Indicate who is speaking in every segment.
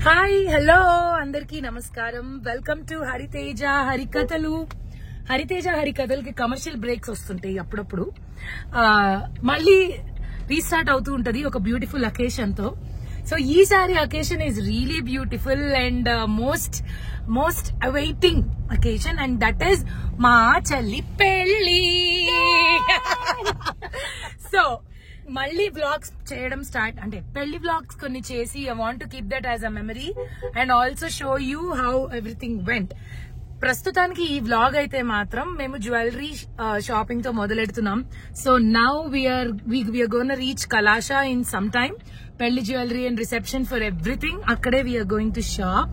Speaker 1: Hi hello అందరికీ నమస్కారం. Welcome to Hariteja హరికథలు. హరితేజ హరికథలకి కమర్షియల్ బ్రేక్స్ వస్తుంటాయి అప్పుడప్పుడు. మళ్ళీ రీస్టార్ట్ అవుతూ ఉంటది ఒక బ్యూటిఫుల్ అకేషన్ తో. సో ఈసారి occasion is really beautiful and most awaiting occasion, and that is మా చెల్లి పెళ్లి. సో మళ్ళీ వ్లాగ్స్ చేయడం స్టార్ట్, అంటే పెళ్లి వ్లాగ్స్ కొన్ని చేసి I want to keep that as a memory and also show you how everything went. ప్రస్తుతానికి ఈ వ్లాగ్ అయితే మాత్రం మేము జ్యువెలరీ షాపింగ్ తో మొదలెడుతున్నాం. So now we're gonna reach Kalasha in some time. పెళ్లి jewellery and reception for everything అక్కడే we're going to shop.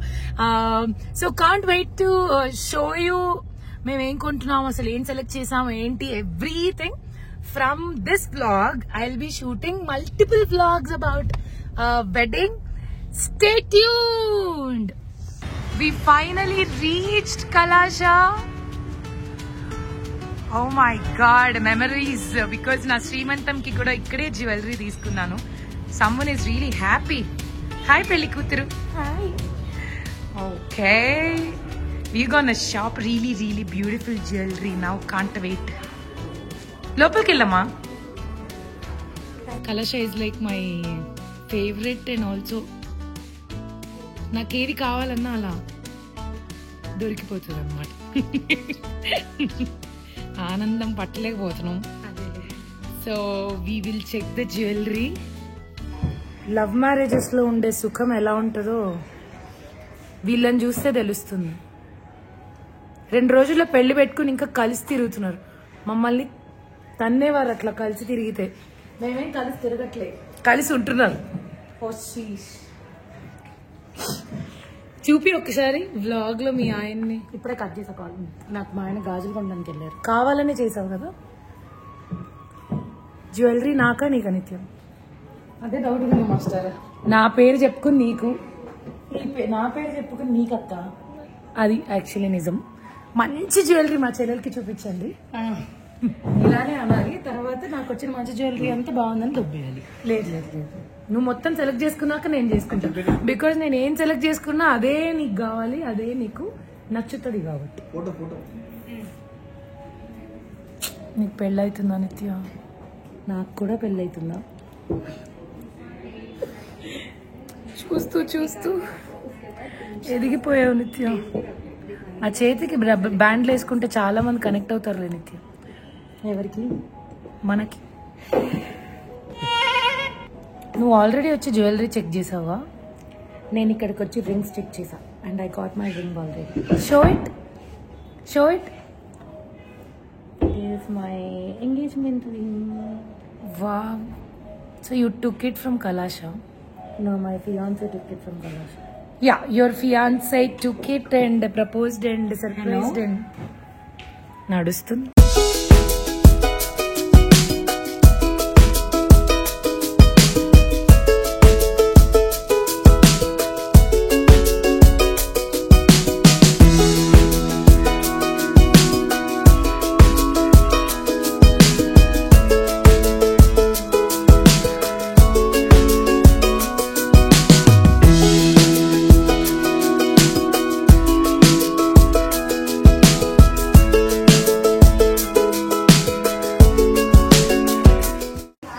Speaker 1: So can't wait to show you మేము ఏం కొంటున్నాం, అసలు ఏం సెలెక్ట్ చేసాం ఏంటి, everything. From this vlog, I'll be shooting multiple vlogs about wedding. Stay tuned. We finally reached Kalasha. Oh my God, memories. Because na Srimantam ki kuda ikkade jewelry తీసుకున్నాను. Someone is really happy. Hi pelli kuturu. Hi. Okay. We're gonna shop really beautiful jewelry now. Can't wait. లోపలికి వెళ్ళమ్మా. Kalasha is like my favourite and also నాకేది కావాలన్నా అలా దొరికిపోతుంది అన్నమాట. ఆనందం పట్టలేకపోతున్నాం. So we will check the jewellery. Love marriages లో ఉండే సుఖం ఎలా ఉంటుందో వీళ్ళని చూస్తే తెలుస్తుంది. 2 రోజుల్లో పెళ్లి పెట్టుకుని ఇంకా కలిసి తిరుగుతున్నారు. మమ్మల్ని తన్నేవారు అట్లా కలిసి తిరిగితే. మేమేం కలిసి తిరగట్లే, కలిసి ఉంటున్నారు. చూపి ఒకసారి వ్లాగ్ లో మీ ఆయన్ని. ఇప్పుడే కట్ చేసా కాల్. నాకు మా ఆయన గాజులు కొనడానికి వెళ్ళారు. కావాలనే చేసావు కదా. జ్యువెలరీ నాకా నీకా నిత్యం? అదే డౌట్ ఉంది మాస్టర్. నా పేరు చెప్పుకుని నీకు, నా పేరు చెప్పుకుని నీకక్క. అది యాక్చువల్లీ నిజం. మంచి జ్యువెలరీ మా చెల్లెలకి చూపించండి. ఇలానే అనాలి. తర్వాత నాకు వచ్చిన మంచి జ్యువెలరీ అంతా బాగుందని దొబ్బేయాలి. లేదు నువ్వు మొత్తం సెలెక్ట్ చేసుకున్నాక నేను చేసుకుంటాను. బికాజ్ నేను ఏం సెలెక్ట్ చేసుకున్నా అదే నీకు కావాలి, అదే నీకు నచ్చుతుంది కాబట్టి. నీకు పెళ్ళవుతుందా నిత్య? నాకు కూడా పెళ్ళవుతుందా? చూస్తూ ఎదిగిపోయావు నిత్య. ఆ చేతికి బ్యాండ్లు వేసుకుంటే చాలా మంది కనెక్ట్ అవుతారులే నిత్య. ఎవరికి? మనకి. నువ్వు ఆల్రెడీ వచ్చి జ్యువెలరీ చెక్ చేసావా? నేను ఇక్కడికి వచ్చి రింగ్స్ చెక్ చేసా and I got my ring already. Show it. It is my engagement ring. Wow. So you took it from Kalasha? No, my fiance took it from Kalasha. Yeah, your fiance took it and proposed and surprised and nadustundi.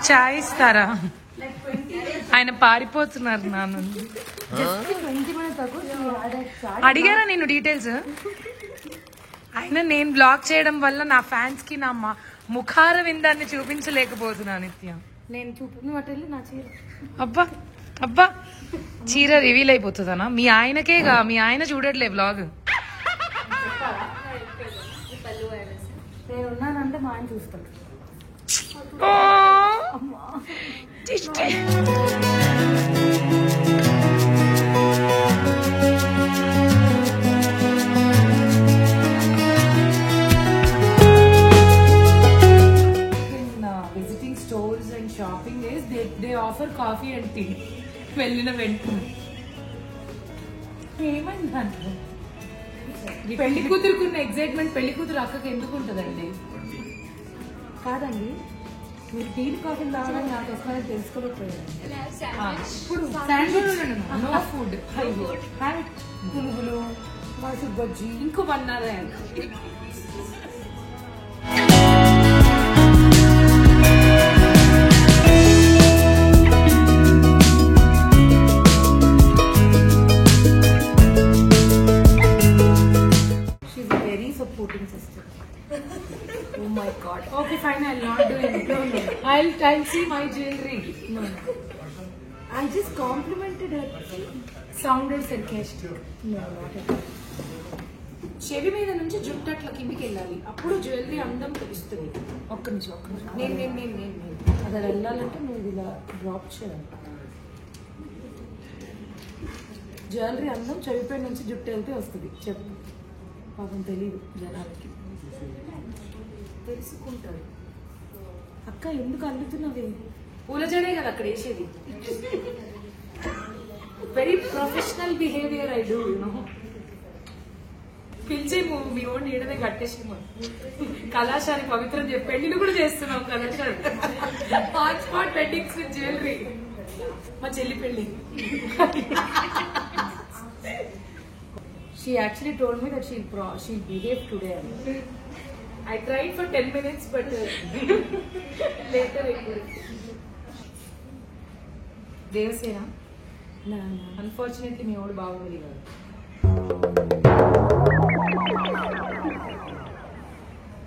Speaker 1: చాయ్ ఇస్తారా? ఆయన పారిపోతున్నారు నా నుండి. అడిగారా నేను details? ఆయన నేను black చేయడం వల్ల నా ఫ్యాన్స్ కి నా ముఖార విందాన్ని చూపించలేకపోతున్నా నిత్య. నేను నా చీర. అబ్బా చీర రివీల్ అయిపోతుందనా? మీ ఆయనకేగా, మీ ఆయన చూడట్లే బ్లాగ్. నేనున్నానంటే మా ఆయన చూస్తాడు. Visiting stores and shopping is they offer coffee and tea. వెళ్ళిన వెంటనే ఏమైంది దాంట్లో? పెళ్లి కూతురుకున్న ఎగ్జైట్మెంట్ పెళ్లి కూతురు అక్కకి ఎందుకు ఉంటుందండి? కాదండి, మీరు టీ కాఫీ తాగడానికి నాకు వస్తారని తెలుసుకోలేకపోయారు. ఇప్పుడు నో ఫుడ్, పునుగులు, మైసూర్ బజ్జీ, ఇంకో 1 hour. She's a very supporting sister. Oh my God. Okay, fine. I'll not do it. No. I'll see my jewelry. No. I just complimented her. Sounded sarcastic. No, not at all. చెవి మీద నుంచి జుట్టు అట్లా కిందికి వెళ్ళాలి, అప్పుడు jewellery అందం తెలుస్తుంది. ఒక్క నిమిషం. నేను అది వెళ్ళాలంటే నువ్వు ఇలా డ్రాప్ చేయాలి. జ్యువెలరీ అందం చెవిపై నుంచి జుట్టు వెళ్తే వస్తుంది. చెప్పు, పాపం తెలియదు జనాలకి, తెలుసుకుంటారు. అక్క ఎందుకు అల్లుతున్నది? పూల జడే కదా అక్కడ వేసేది. Very professional behaviour I do, you know. పిలిచేమో మీ ఓన్ నీడనే కట్టేసేమో. కళాశాల పవిత్రం చెప్పి పెళ్లిని కూడా చేస్తున్నాం. కళాశాల హాట్స్పాట్ వెడ్డింగ్స్ విత్ జ్యువెలరీ. మా చెల్లి పెళ్లి. She actually told me that she'll behave today. I tried for 10 minutes, but later it would. Devasena? No. Unfortunately, me old baaguli gaadu.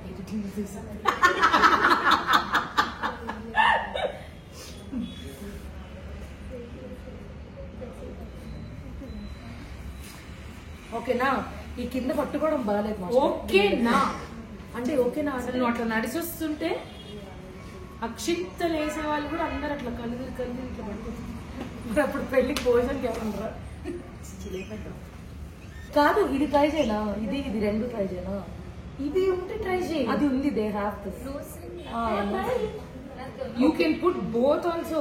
Speaker 1: Editing this. ఓకేనా? ఈ కింద పట్టుకోవడం బాగాలేదు. ఓకేనా అంటే ఓకేనా? అసలు నువ్వు అట్లా నడిచి వస్తుంటే అక్షింతలు వేసే వాళ్ళు కూడా అందరు అట్లా కలిసి ఇట్లా పడుతుంది. మరి అప్పుడు పెళ్లికి భోజనం చెప్పండి. కాదు, ఇది ట్రై చేయనా? ఇది 2 ట్రై చేయనా? ఇది ఉంటే ట్రై చేయి. అది ఉంది, they have this. You can put both also.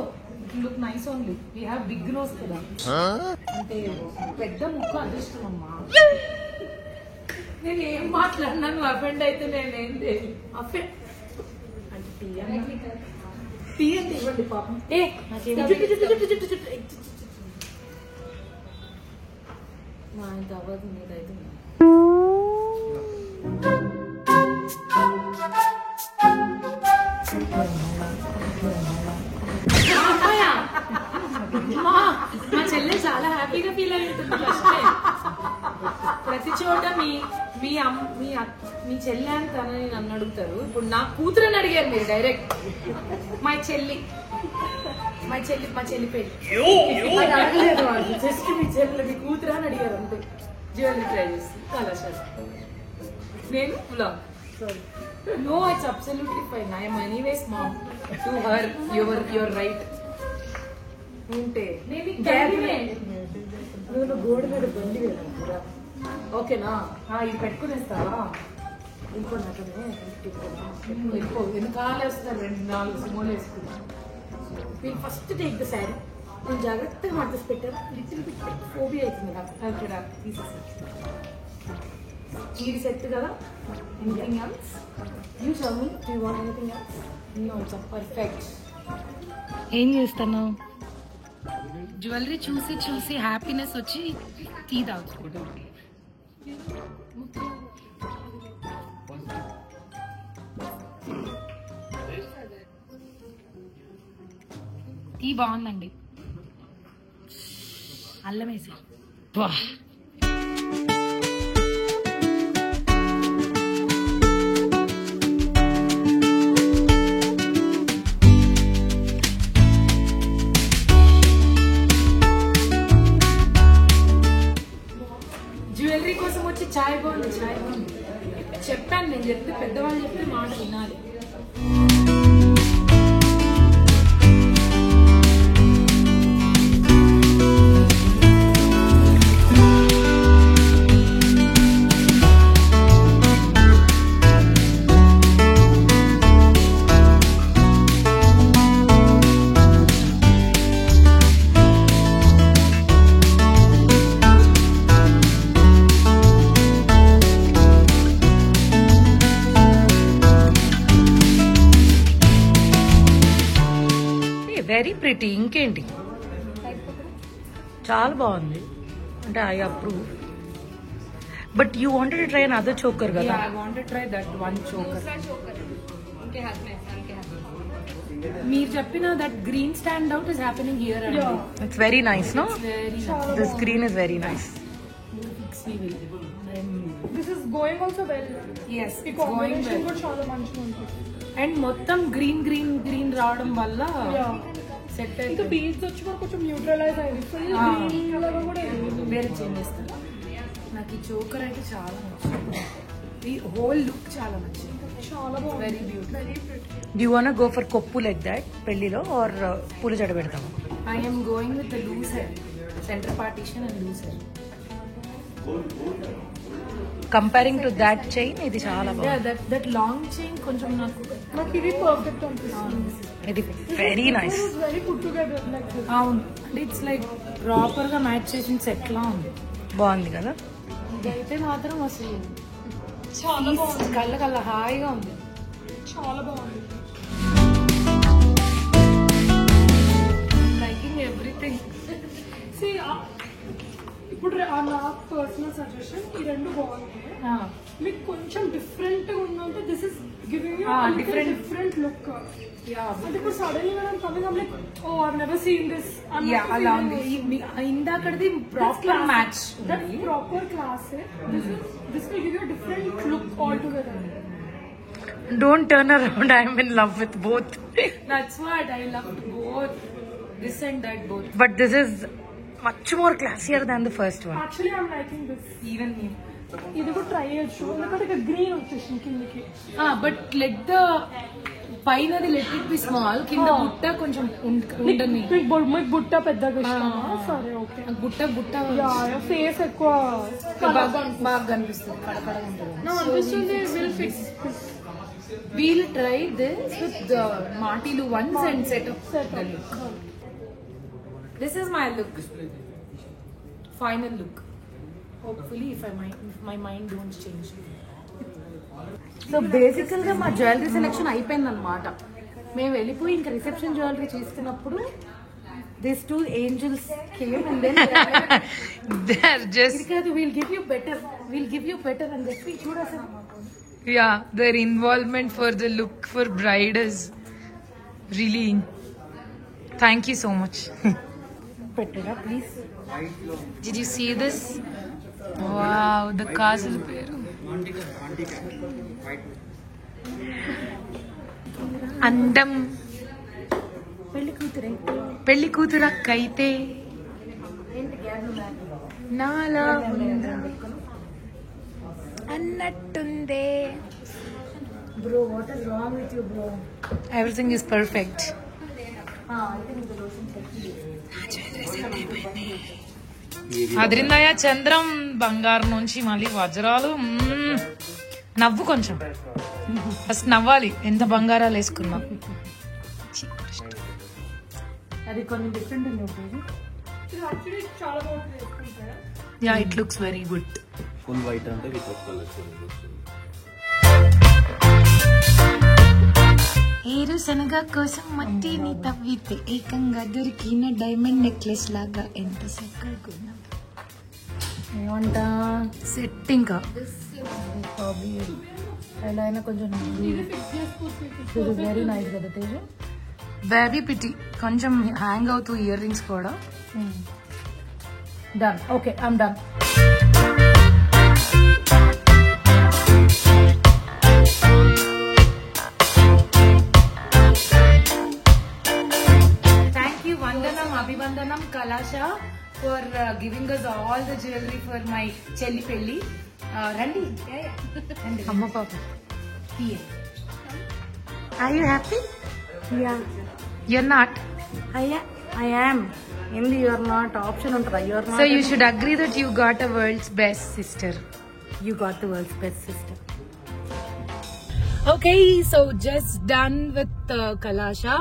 Speaker 1: Look nice only. We have big nose కదా, అంటే పెద్ద ముక్క అదృష్టం అమ్మా. నేను ఏం మాట్లాడినాను అఫెండ్ అయితే నేనేంటి అఫెండ్ అంటే టీ అంటే ఇవ్వండి పాపం. మా ఆయన తర్వాత మీదైతే మా చెల్లె చాలా హ్యాపీగా ఫీల్ అయి ఉంటుంది. ప్రతి చోట మీ చెల్లె అని తనని నన్ను అడుగుతారు. ఇప్పుడు నా కూతురని అడిగారు మీరు డైరెక్ట్. మా చెల్లి పెళ్లి అడగలేదు వాళ్ళు. జస్ట్ మీ మీ కూతురు అని అడిగారు అంతే. జ్యువెలరీ ట్రై చేసి కళాశాల. నేను blog. No, it's absolutely fine. I am anyways mom to her. You're right. ఉంటే నువ్వు గోడ మీద బండి వేరా. ఓకేనా? ఇది పెట్టుకునేస్తావా? ఇంకొన్నట్లనే ఎక్కువ వెనకాలే వస్తారు. 2-4 సిమోలు వేసుకున్నా. వీళ్ళు ఫస్ట్ టేక్ ద శారీ. నేను జాగ్రత్తగా మార్చేసి పెట్టాను. లిటిల్ బిట్ ఫోబియా అవుతుంది నాకు. ఇక్కడ తీసేసి ఇది సెట్ కదా. Anything else? You tell me, do you want anything else? No, it's perfect. ఏం చేస్తున్నావు? జ్యువెలరీ చూసి హ్యాపీనెస్ వచ్చి టీ తాగుతుంది. టీ బాగుందండి, అల్లం వేసి. జ్యువెలరీ కోసం వచ్చి చాయ్ బాగుంది. చెప్పాను, నేను చెప్తే పెద్దవాళ్ళు చెప్తే మాట వినాలి. Very pretty. ఇంకేంటి, చాలా బాగుంది. అంటే I approve. But you wanted to try another choker కదా?
Speaker 2: I want to try that one choker. మీరు చెప్పిన that green stand out is happening here.
Speaker 1: It's very nice. No, this green is very nice.
Speaker 3: This is going also well.
Speaker 2: Yes,
Speaker 3: ఈ combination కూడా చాలా మంచిగా ఉంటుంది.
Speaker 2: And మొత్తం green green green రావడం వల్ల సెట్
Speaker 3: ఇంకా బీడ్స్ వచ్చి కూడా కొంచెం న్యూట్రలైజ్ అయింది. ఫుల్ గ్రీన్ కలర్ కూడా
Speaker 2: వేరే చేంజ్ చేస్తాను. నాకు ఈ చోకర్ అయితే చాలా నచ్చింది. ఈ హోల్ లుక్ చాలా నచ్చింది.
Speaker 3: చాలా బాగుంది.
Speaker 2: Very beautiful.
Speaker 1: Do you wanna go for Koppu like that పెళ్లిలో, or పూల జడ పెడతాము?
Speaker 2: I am going with the loose hair, center partition and loose hair.
Speaker 1: Comparing to that chain ఇది చాలా బాగుంది.
Speaker 2: దట్ లాంగ్ చైన్ కొంచెం నాకు
Speaker 3: ఇది పర్ఫెక్ట్ అనిపిస్తుంది.
Speaker 1: ఇది very nice.
Speaker 3: Very good together like this.
Speaker 2: అవును, అంటే ఇట్స్ లైక్ ప్రాపర్ గా మ్యాచ్ చేసిన సెట్ లా ఉంది.
Speaker 1: బాగుంది కదా?
Speaker 2: ఇదైతే మాత్రం అసలు
Speaker 3: చాలా బాగుంది.
Speaker 2: కళ్ళ హాయిగా ఉంది.
Speaker 3: చాలా బాగుంది.
Speaker 2: Liking everything.
Speaker 3: ఇప్పుడు నా పర్సనల్ సజెషన్, ఈ రెండు బాగున్నాయి. మీకు కొంచెం డిఫరెంట్ గా ఉందంటే this is giving you different look. అంటే ఇప్పుడు సడన్లీ మనం coming like oh I never seen this.
Speaker 2: అలా ఉంది. ఇందాకది proper match.
Speaker 3: That proper class. This will give you different look all together.
Speaker 1: Don't turn around. I am in love with both.
Speaker 2: That's what I loved both. This and that both.
Speaker 1: But this is much more classier than the first one.
Speaker 3: Actually I'm liking this.
Speaker 2: Even me.
Speaker 3: ఇది కూడా try చేయొచ్చు ఎందుకంటే ఇక green వచ్చేసింది కిందకి.
Speaker 2: But let the పైనది let it be small, కింద బుట్ట కొంచెం ఉండని.
Speaker 3: మీకు బుట్ట పెద్దగా ఇష్టమా? సరే ఓకే.
Speaker 2: బుట్ట
Speaker 3: ఫేస్ ఎక్కువ
Speaker 2: బాగా కనిపిస్తుంది, కడకడ ఉంటుంది.
Speaker 3: అనిపిస్తుంది. Will fix.
Speaker 2: We'll try this with the Martilu ones and set up the look. This is my look. Final look. Hopefully, if my mind don't change. So బేసికల్ గా మా జ్యువెలరీ సెలెక్షన్ అయిపోయింది అనమాట. మేము వెళ్ళిపోయి ఇంకా రిసెప్షన్ జ్యువెలరీ చేసుకున్నప్పుడు these two angels came and then
Speaker 1: They're just
Speaker 2: we'll give you better and then we should have
Speaker 1: yeah, their involvement for the look for bride is really. Thank you so much.
Speaker 2: better, please.
Speaker 1: Did you see this? Wow, the castle pair. అందం పెళ్లి కూతురక్కైతే నాలా అన్నట్టుందే.
Speaker 2: Bro, what is wrong with you, bro?
Speaker 1: Everything is perfect.
Speaker 2: I think the lotion
Speaker 1: అదిరిందయ్యా Chandram. బంగారం నుంచి మళ్ళీ వజ్రాలు. నవ్వు కొంచెం, first నవ్వాలి. ఎంత బంగారాలు వేసుకున్నా.
Speaker 2: అది కొన్ని డిఫరెంట్ ఉంది.
Speaker 3: యాక్చువల్లీ చాలా బాగుంటుంది.
Speaker 1: Yeah, it looks very good.
Speaker 4: Full white అంటే విత్ కలర్
Speaker 1: ఏరు శనగ కోసం మట్టిని తవ్వితే ఏకంగా దొరికిన డైమండ్ నెక్లెస్ లాగా ఎంత చక్కగా
Speaker 2: ఏమంటా
Speaker 1: సెట్. ఇంకా
Speaker 2: ఎలా అయినా కొంచెం వెరీ నైస్ కదా తేజు.
Speaker 1: Very pretty. కొంచెం హ్యాంగ్ అవుతూ ఇయర్ రింగ్స్ కూడా.
Speaker 2: Done. Okay, I'm done. Abhivandanam Kalasha for giving us all the jewelry for my chelli pelli. Randi,
Speaker 1: Amma papa.
Speaker 2: here.
Speaker 1: Are you happy?
Speaker 2: Yeah,
Speaker 1: You're not.
Speaker 2: I am. Hindi, you are not. Option untada. You are not.
Speaker 1: So you should agree that you got a world's best sister.
Speaker 2: You got the world's best sister.
Speaker 1: Okay, so just done with Kalasha.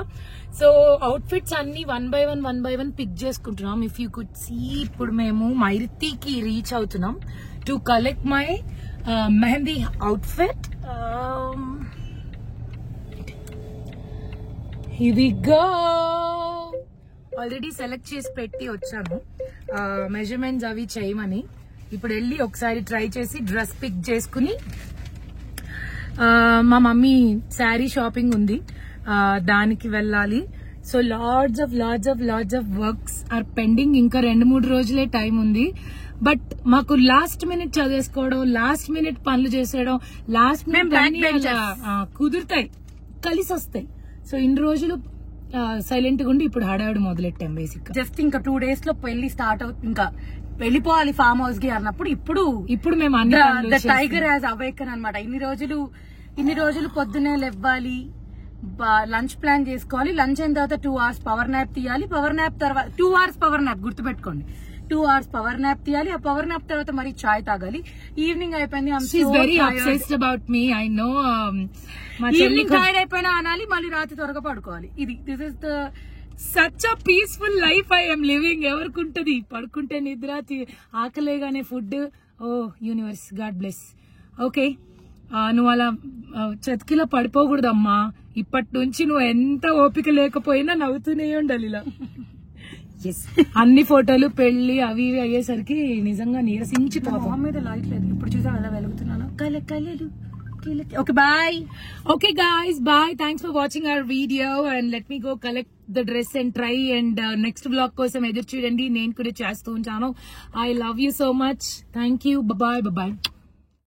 Speaker 1: So outfits అన్ని one by one pick చేసుకుంటున్నాం. If you could see, ఇప్పుడు మేము మైరితికి reach అవుతున్నాం to collect my mehndi outfit. Here we go. Already select చేసి పెట్టి వచ్చాను measurements అవి చేయమని. ఇప్పుడు వెళ్ళి ఒకసారి ట్రై చేసి డ్రెస్ పిక్ చేసుకుని మా మమ్మీ శారీ షాపింగ్ ఉంది, దానికి వెళ్ళాలి. So lots of works are pending. ఇంకా 2-3 రోజులే టైం ఉంది. బట్ మాకు లాస్ట్ మినిట్ చదివేసుకోవడం, లాస్ట్ మినిట్ పనులు చేసేయడం, లాస్ట్ మినిట్ కుదురుతాయి, కలిసి వస్తాయి. సో ఇన్ని రోజులు సైలెంట్ గా ఉండి ఇప్పుడు హడావిడి మొదలెట్టాం. బేసిక్
Speaker 2: జస్ట్ ఇంకా 2 days లో పెళ్లి స్టార్ట్ అవుతుంది, ఇంకా వెళ్ళిపోవాలి ఫామ్ హౌస్ కి అన్నప్పుడు ఇప్పుడు మేము టైగర్ హ్యాస్ అవేకన్ అనమాట. ఇన్ని రోజులు పొద్దునే లేవాలి, లంచ్ ప్లాన్ చేసుకోవాలి, లంచ్ అయిన తర్వాత 2 hours పవర్ నాప్ తీయాలి, పవర్ నాప్ తర్వాత 2 hours పవర్ నాప్ గుర్తుపెట్టుకోండి, 2 hours పవర్ నాప్ తీయాలి, ఆ పవర్ నాప్ తర్వాత మరి చాయ్ తాగాలి. ఈవినింగ్ అయిపోయింది, ఈవినింగ్ టైర్ అయిపోయినా అనాలి, మళ్ళీ రాత్రి త్వరగా పడుకోవాలి. This is the
Speaker 1: such a peaceful life I M living. ఎవరికి ఉంటది? పడుకుంటే నిద్ర, ఆకలేగానే ఫుడ్. ఓ యూనివర్స్, గాడ్ బ్లెస్. ఓకే, నువ్వు అలా చతికిలా పడిపోకూడదమ్మా. ఇప్పటి నుంచి నువ్వు ఎంత ఓపిక లేకపోయినా నవ్వుతూనే ఉండాలి ఇలా. అన్ని ఫోటోలు పెళ్లి అవి ఇవి అయ్యేసరికి నిజంగా నీరసించిపోతాం.
Speaker 2: మీద లైట్ లేదు, ఇప్పుడు చూసా అలా వెలుగుతున్నాను. కలెలు. Okay, bye.
Speaker 1: Okay, guys, bye. Thanks for watching our video and let me go collect the dress and try and next vlog kosam eduru chudandi. Nenu kuda chestu untanu. I love you so much. Thank you. Bye bye.